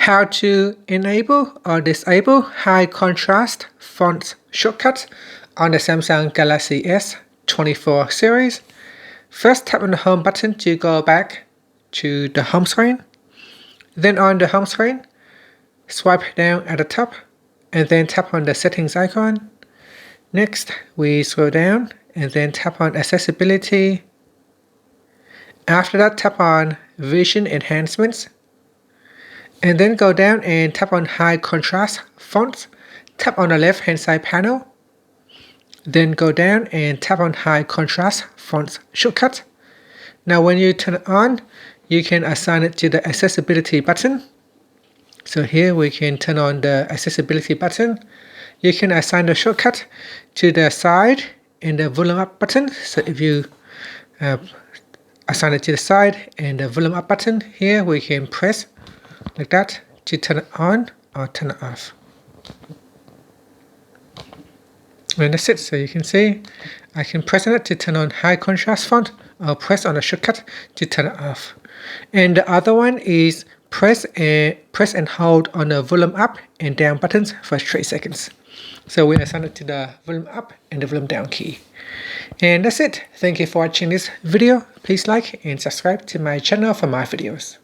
how to enable or disable high contrast font shortcut on the Samsung Galaxy S24 series. First, tap on the home button to go back to the home screen. Then on the home screen, swipe down at the top and then tap on the settings icon. Next, we scroll down and then tap on accessibility. After that, tap on vision enhancements. And then go down and tap on high contrast fonts. Tap on the left hand side panel. Then go down and tap on high contrast fonts shortcut. Now when you turn it on, you can assign it to the accessibility button. So here we can turn on the accessibility button. You can assign the shortcut to the side and the volume up button. So if you assign it to the side and the volume up button, here we can press like that to turn it on or turn it off. And that's it. So you can see I can press on it to turn on high contrast font or press on the shortcut to turn it off. And the other one is press and hold on the volume up and down buttons for 3 seconds. So we assign it to the volume up and the volume down key. And that's it. Thank you for watching this video. Please like and subscribe to my channel for more videos.